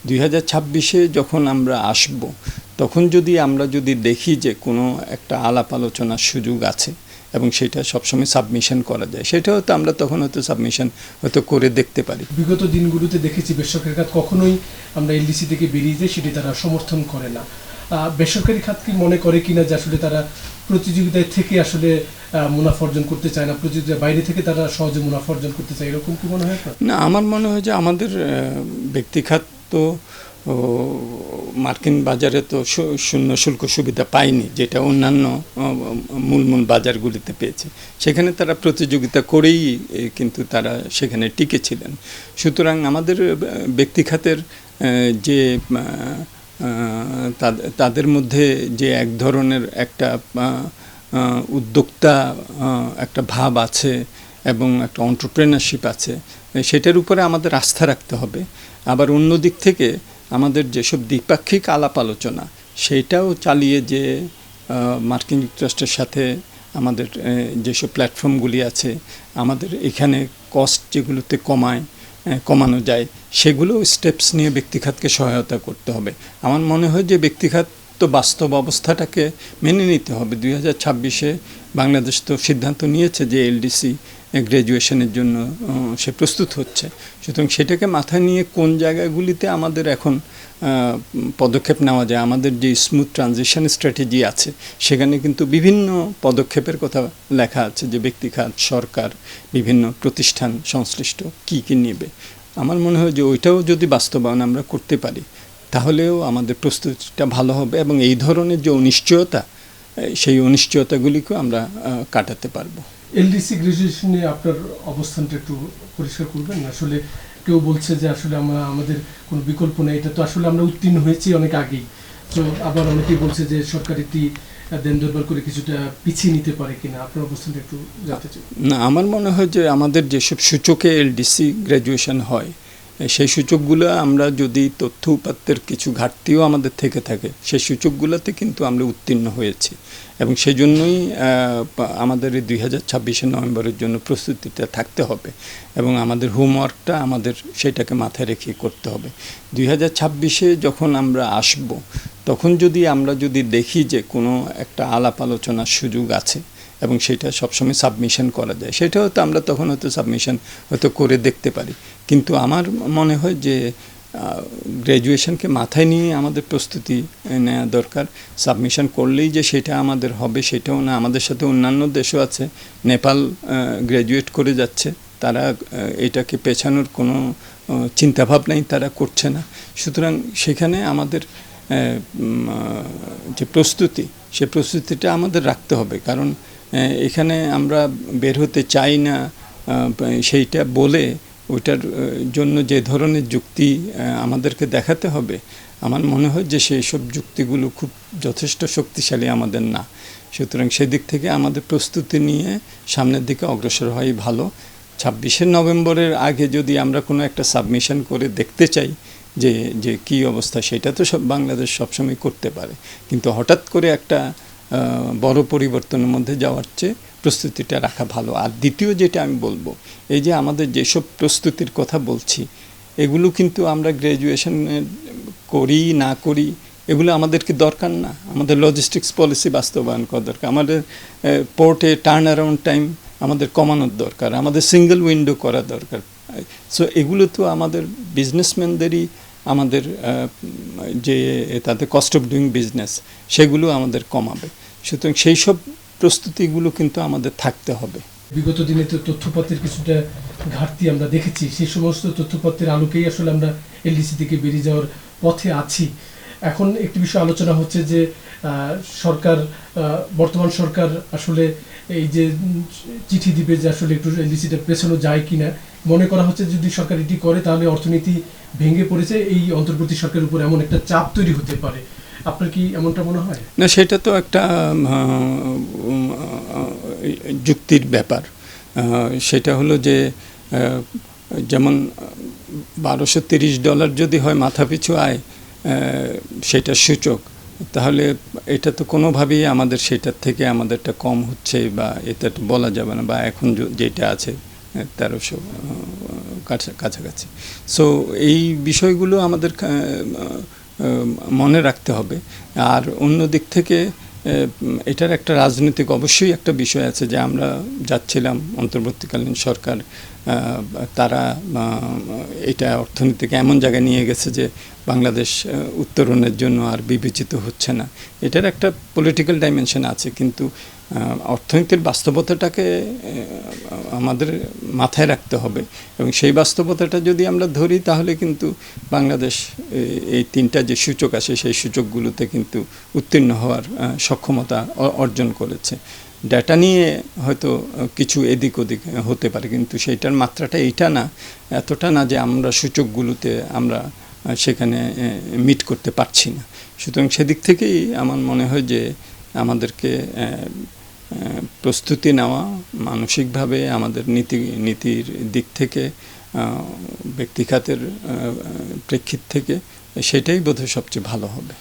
2026-এ যখন আমরা আসব তখন আমরা যদি দেখি যে কোনো একটা আলাপ আলোচনার সুযোগ আছে এবং সেটা সবসময় সাবমিশন করা যায়, সেটা হয়তো আমরা তখন হয়তো সাবমিশন হয়তো করে দেখতে পারি। বিগত দিনগুলোতে দেখেছি বেসরকারি খাত কখনোই আমরা এলডিসি থেকে বেরিয়ে যাই সেটি তারা সমর্থন করে না। বেসরকারি খাত কি মনে করে কিনা যে আসলে তারা প্রতিযোগিতায় থেকে আসলে মুনাফা অর্জন করতে চায় না, প্রতিযোগিতার বাইরে থেকে তারা সহজে মুনাফা অর্জন করতে চায়, এরকম কি মনে হয়? না, আমার মনে হয় যে আমাদের ব্যক্তিখাত তো মার্কিন বাজারে তো শূন্য শুল্ক সুবিধা পায়নি, যেটা অন্যান্য মূল বাজারগুলিতে পেয়েছে। সেখানে তারা প্রতিযোগিতা করেই কিন্তু তারা সেখানে টিকেছিলেন। সুতরাং আমাদের ব্যক্তিখাতের যে তাদের মধ্যে যে এক ধরনের একটা উদ্যোক্তা একটা ভাব আছে এবং একটা এন্টারপ্রেনারশিপ আছে, সেটার উপরে আমাদের আস্থা রাখতে হবে। আবার অন্য দিক থেকে আমাদের যেসব দ্বিপাক্ষিক আলাপ আলোচনা সেইটাও চালিয়ে যে মার্কিন যুক্তরাষ্ট্রের সাথে আমাদের যেসব প্ল্যাটফর্মগুলি আছে, আমাদের এখানে কস্ট যেগুলোতে কমানো যায়, সেগুলো স্টেপস নিয়ে ব্যক্তিখাতকে সহায়তা করতে হবে। আমার মনে হয় যে ব্যক্তিখাত তো বাস্তব অবস্থাটাকে মেনে নিতে হবে। 2026-এ বাংলাদেশ তো সিদ্ধান্ত নিয়েছে যে এলডিসি গ্র্যাজুয়েশনের জন্য সে প্রস্তুত হচ্ছে। সুতরাং সেটাকে মাথায় নিয়ে কোন জায়গাগুলিতে আমাদের এখন পদক্ষেপ নেওয়া যায়, আমাদের যে স্মুথ ট্রানজিশন স্ট্র্যাটেজি আছে সেখানে কিন্তু বিভিন্ন পদক্ষেপের কথা লেখা আছে, যে ব্যক্তিখাত, সরকার, বিভিন্ন প্রতিষ্ঠান সংশ্লিষ্ট কী নেবে। আমার মনে হয় যে ওইটাও যদি বাস্তবায়ন আমরা করতে পারি তাহলেও আমাদের প্রস্তুতিটা ভালো হবে এবং এই ধরনের যে অনিশ্চয়তা, সেই অনিশ্চয়তাগুলিকেও আমরা কাটাতে পারবো। এলডিসি গ্র্যাজুয়েশনে আপনার অবস্থানটা একটু পরিষ্কার করবেন। আসলে কেউ বলছে যে আসলে আমাদের কোনো বিকল্প নেই, এটা তো আসলে আমরা উত্তীর্ণ হয়েছি অনেক আগেই। তো আবার অনেকেই বলছে যে সরকার একটি দেন দরবার করে কিছুটা পিছিয়ে নিতে পারে কিনা, আপনার অবস্থানটা একটু জানতে চাই। না, আমার মনে হয় যে আমাদের যেসব সূচকে এলডিসি গ্র্যাজুয়েশন হয়, সেই সূচকগুলো আমরা যদি তথ্য উপাত্তের কিছু ঘাটতিও আমাদের থেকে থাকে, সেই সূচকগুলোতে কিন্তু আমরা উত্তীর্ণ হয়েছি এবং সেই জন্যই আমাদের এই 2026 নভেম্বরের জন্য প্রস্তুতিটা থাকতে হবে এবং আমাদের হোমওয়ার্কটা আমাদের সেটাকে মাথায় রেখে করতে হবে। 2026-এ যখন আমরা আসব তখন আমরা যদি দেখি যে কোনো একটা আলাপ আলোচনার সুযোগ আছে এবং সেটা সবসময় সাবমিশন করা যায়, সেটা হয়তো আমরা তখন হয়তো সাবমিশন হয়তো করে দেখতে পারি। কিন্তু আমার মনে হয় যে গ্র্যাজুয়েশনকে মাথায় নিয়ে আমাদের প্রস্তুতি নেওয়া দরকার। সাবমিশন করলেই যে সেটা আমাদের হবে সেটাও না, আমাদের সাথে অন্যান্য দেশও আছে। নেপাল গ্র্যাজুয়েট করে যাচ্ছে, তারা এটাকে পেছানোর কোনো চিন্তাভাবনাই তারা করছে না। সুতরাং সেখানে আমাদের যে প্রস্তুতি, সে প্রস্তুতিটা আমাদের রাখতে হবে, কারণ এখানে আমরা বের হতে চাই না সেইটা বলে ওইটার জন্য যে ধরনের যুক্তি আমাদেরকে দেখাতে হবে, আমার মনে হয় যে সেই সব যুক্তিগুলো খুব যথেষ্ট শক্তিশালী আমাদের না। সুতরাং সেদিক থেকে আমাদের প্রস্তুতি নিয়ে সামনের দিকে অগ্রসর হওয়াই ভালো। 26 নভেম্বরের আগে যদি আমরা কোনো একটা সাবমিশন করে দেখতে চাই যে কী অবস্থা, সেটা তো বাংলাদেশ সবসময় করতে পারে, কিন্তু হঠাৎ করে একটা বড় পরিবর্তনের মধ্যে যাওয়ার চেয়ে প্রস্তুতিটা রাখা ভালো। আর দ্বিতীয় যেটা আমি বলবো, এই যে আমাদের যেসব প্রস্তুতির কথা বলছি, এগুলো কিন্তু আমরা গ্র্যাজুয়েশনের করি না করি এগুলো আমাদেরকে দরকার না। আমাদের লজিস্টিক্স পলিসি বাস্তবায়ন করা দরকার, আমাদের পোর্টে টার্ন অ্যারাউন্ড টাইম আমাদের কমানোর দরকার, আমাদের সিঙ্গেল উইন্ডো করা দরকার। সো এগুলো তো আমাদের বিজনেসম্যানদেরই, আমাদের যে তাদের কস্ট অফ ডুইং বিজনেস, সেগুলো আমাদের কমাবে। সুতরাং সেই সব প্রস্তুতিগুলো কিন্তু আমাদের থাকতে হবে। বিগত দিনে তো তথ্যপত্রের কিছুটা ঘাটতি আমরা দেখেছি, সেই সমস্ত তথ্যপত্রের আলোকেই আসলে আমরা এলডিসি থেকে বেরিয়ে যাওয়ার পথে আছি। এখন একটি বিষয় আলোচনা হচ্ছে যে সরকার, বর্তমান সরকার আসলে এই যে চিঠি দিবে যে আসলে একটু এলডিসিটা পেছানো যায় কিনা, মনে করা হচ্ছে যদি সরকার এটি করে তাহলে অর্থনীতি ভেঙে পড়েছে, এই অন্তর্বর্তী সরকারের উপর এমন একটা চাপ তৈরি হতে পারে। আপনার কি এমনটা মনে হয়? না, সেটা তো একটা যুক্তির ব্যাপার। সেটা হলো যে যেমন $1230 যদি হয় মাথাপিছু আয়, সেটা সূচক, তাহলে এটা তো কোনোভাবেই আমাদের সেটার থেকে আমাদেরটা কম হচ্ছে বা এটা তো বলা যাবে না, বা এখন যেটা আছে 1300 কাছাকাছি। সো এই বিষয়গুলো আমাদের মনে রাখতে হবে। আর অন্য দিক থেকে এটার একটা রাজনৈতিক অবশ্যই একটা বিষয় আছে যে আমরা যাচ্ছিলাম অন্তর্বর্তীকালীন সরকার তারা এটা অর্থনীতিকে এমন জায়গায় নিয়ে গেছে যে বাংলাদেশ উত্তরণের জন্য আর বিবেচিত হচ্ছে না। এটার একটা পলিটিক্যাল ডাইমেনশন আছে, কিন্তু অর্থনীতির বাস্তবতাটাকে আমাদের মাথায় রাখতে হবে এবং সেই বাস্তবতাটা যদি আমরা ধরি তাহলে কিন্তু বাংলাদেশ এই তিনটা যে সূচক আছে সেই সূচকগুলোতে কিন্তু উত্তীর্ণ হওয়ার সক্ষমতা অর্জন করেছে। ডেটা নিয়ে হয়তো কিছু এদিক ওদিক হতে পারে, কিন্তু সেইটার মাত্রাটা এইটা না, এতটা না যে আমরা সূচকগুলোতে আমরা সেখানে মিট করতে পারছি না। সুতরাং সেদিক থেকেই আমার মনে হয় যে আমাদেরকে প্রস্তুতি নেওয়া মানসিকভাবে আমাদের নীতির দিক থেকে ব্যক্তিখাতের প্রেক্ষিত থেকে সেটাই বোধহয় সবচেয়ে ভালো হবে।